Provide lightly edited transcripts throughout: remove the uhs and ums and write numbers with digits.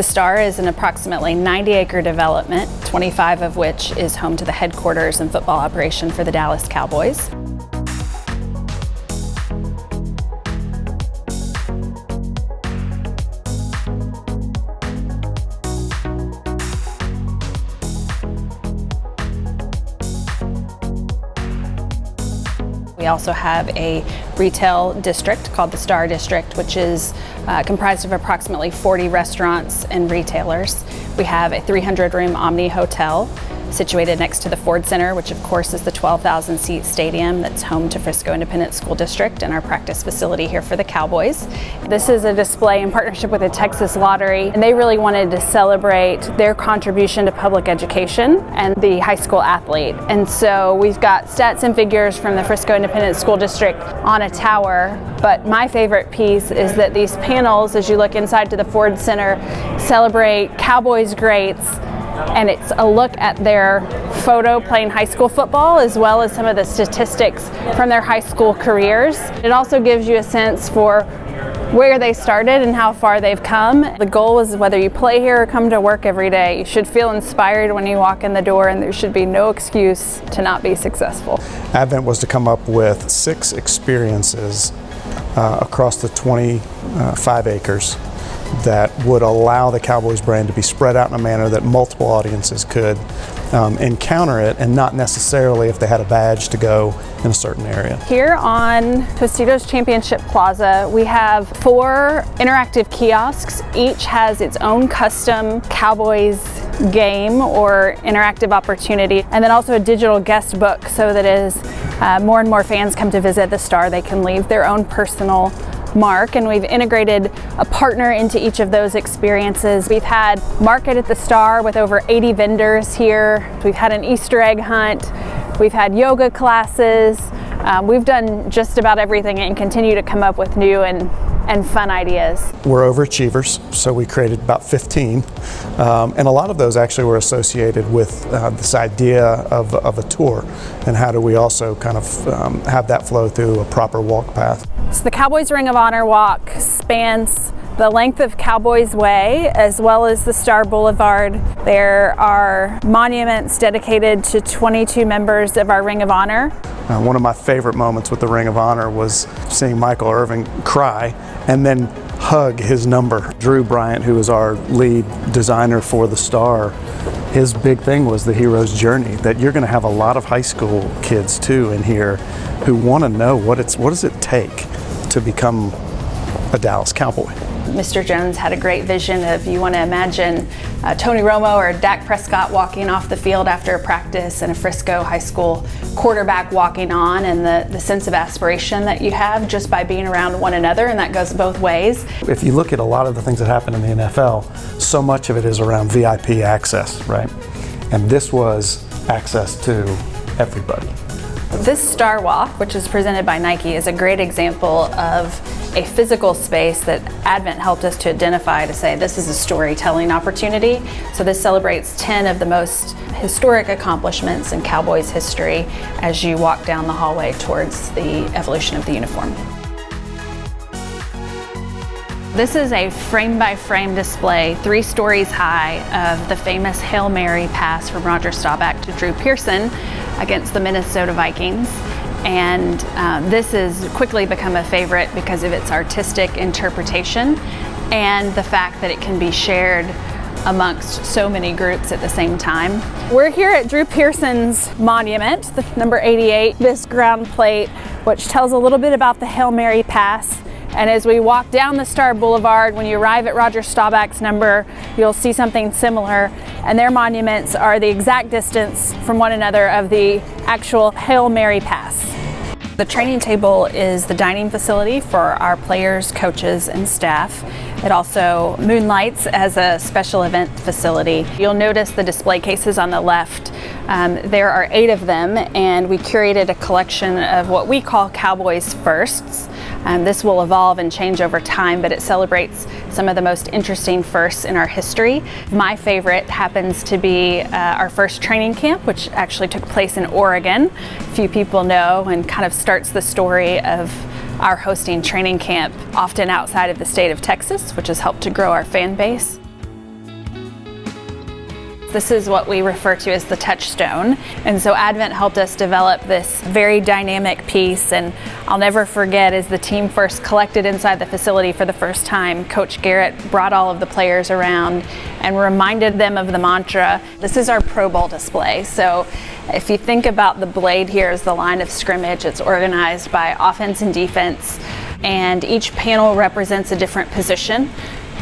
The Starr is an approximately 90-acre development, 25 of which is home to the headquarters and football operation for the Dallas Cowboys. We also have a retail district called the Starr District, which is comprised of approximately 40 restaurants and retailers. We have a 300-room Omni Hotel situated next to the Ford Center, which of course is the 12,000-seat stadium that's home to Frisco Independent School District and our practice facility here for the Cowboys. This is a display in partnership with the Texas Lottery, and they really wanted to celebrate their contribution to public education and the high school athlete. And so we've got stats and figures from the Frisco Independent School District on a tower, but my favorite piece is that these panels, as you look inside to the Ford Center, celebrate Cowboys greats. And it's a look at their photo playing high school football, as well as some of the statistics from their high school careers. It also gives you a sense for where they started and how far they've come. The goal is whether you play here or come to work every day, you should feel inspired when you walk in the door, and there should be no excuse to not be successful. Advent was to come up with 6 experiences across the 25 acres that would allow the Cowboys brand to be spread out in a manner that multiple audiences could encounter it, and not necessarily if they had a badge to go in a certain area. Here on Tostitos Championship Plaza, we have 4 interactive kiosks. Each has its own custom Cowboys game or interactive opportunity, and then also a digital guest book, so that as more and more fans come to visit the Starr, they can leave their own personal mark, and we've integrated a partner into each of those experiences. We've had Market at the Starr with over 80 vendors here. We've had an Easter egg hunt. We've had yoga classes. We've done just about everything and continue to come up with new and fun ideas. We're overachievers, so we created about 15, and a lot of those actually were associated with this idea of a tour, and how do we also kind of have that flow through a proper walk path. So the Cowboys Ring of Honor walk spans the length of Cowboys Way as well as the Starr Boulevard. There are monuments dedicated to 22 members of our Ring of Honor. One of my favorite moments with the Ring of Honor was seeing Michael Irvin cry and then hug his number. Drew Bryant, who is our lead designer for the Starr, his big thing was the hero's journey, that you're going to have a lot of high school kids too in here who want to know what does it take to become a Dallas Cowboy. Mr. Jones had a great vision of, you want to imagine Tony Romo or Dak Prescott walking off the field after a practice, and a Frisco high school quarterback walking on, and the sense of aspiration that you have just by being around one another, and that goes both ways. If you look at a lot of the things that happen in the NFL, so much of it is around VIP access, right? And this was access to everybody. This Starr Walk, which is presented by Nike, is a great example of a physical space that Advent helped us to identify, to say this is a storytelling opportunity. So this celebrates 10 of the most historic accomplishments in Cowboys history as you walk down the hallway towards the evolution of the uniform. This is a frame-by-frame display, 3 stories high, of the famous Hail Mary pass from Roger Staubach to Drew Pearson against the Minnesota Vikings. And this has quickly become a favorite because of its artistic interpretation and the fact that it can be shared amongst so many groups at the same time. We're here at Drew Pearson's monument, the number 88, this ground plate, which tells a little bit about the Hail Mary pass. And as we walk down the Starr Boulevard, when you arrive at Roger Staubach's number, you'll see something similar. And their monuments are the exact distance from one another of the actual Hail Mary pass. The training table is the dining facility for our players, coaches, and staff. It also moonlights as a special event facility. You'll notice the display cases on the left. There are 8 of them, and we curated a collection of what we call Cowboys Firsts. This will evolve and change over time, but it celebrates some of the most interesting firsts in our history. My favorite happens to be our first training camp, which actually took place in Oregon. Few people know, and kind of starts the story of our hosting training camp often outside of the state of Texas, which has helped to grow our fan base. This is what we refer to as the touchstone. And so Advent helped us develop this very dynamic piece. And I'll never forget, as the team first collected inside the facility for the first time, Coach Garrett brought all of the players around and reminded them of the mantra. This is our Pro Bowl display. So if you think about the blade here as the line of scrimmage, it's organized by offense and defense, and each panel represents a different position.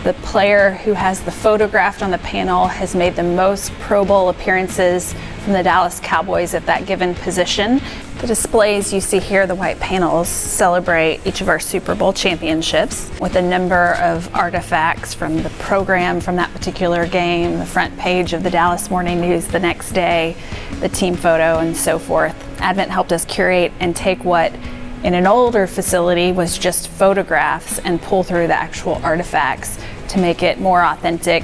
The player who has the photographed on the panel has made the most Pro Bowl appearances from the Dallas Cowboys at that given position. The displays you see here, the white panels, celebrate each of our Super Bowl championships with a number of artifacts from the program from that particular game, the front page of the Dallas Morning News the next day, the team photo, and so forth. Advent helped us curate and take what in an older facility was just photographs and pull through the actual artifacts to make it more authentic.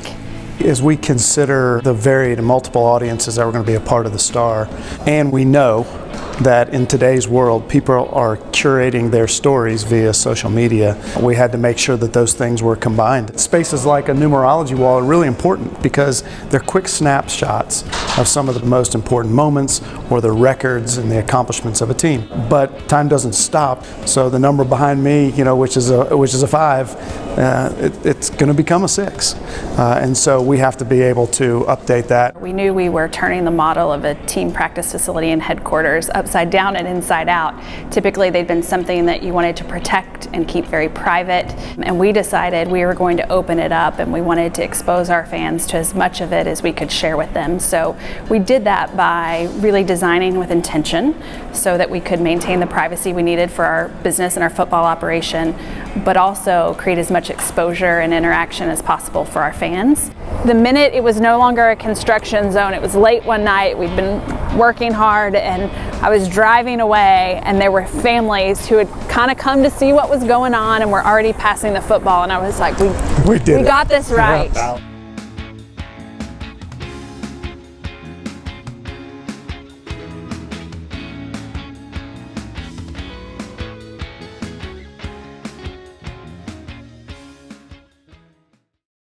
As we consider the varied and multiple audiences that were going to be a part of the Starr, and we know that in today's world people are curating their stories via social media, we had to make sure that those things were combined. Spaces like a numerology wall are really important because they're quick snapshots of some of the most important moments or the records and the accomplishments of a team. But time doesn't stop, so the number behind me, which is a 5, it's going to become a 6, and so we have to be able to update that. We knew we were turning the model of a team practice facility and headquarters upside down and inside out. Typically they'd been something that you wanted to protect and keep very private, and we decided we were going to open it up and we wanted to expose our fans to as much of it as we could share with them. So we did that by really designing with intention so that we could maintain the privacy we needed for our business and our football operation, but also create as much exposure and interaction as possible for our fans. The minute it was no longer a construction zone, it was late one night, we'd been working hard, and I was driving away and there were families who had kind of come to see what was going on and were already passing the football, and I was like, we got this right. Yeah.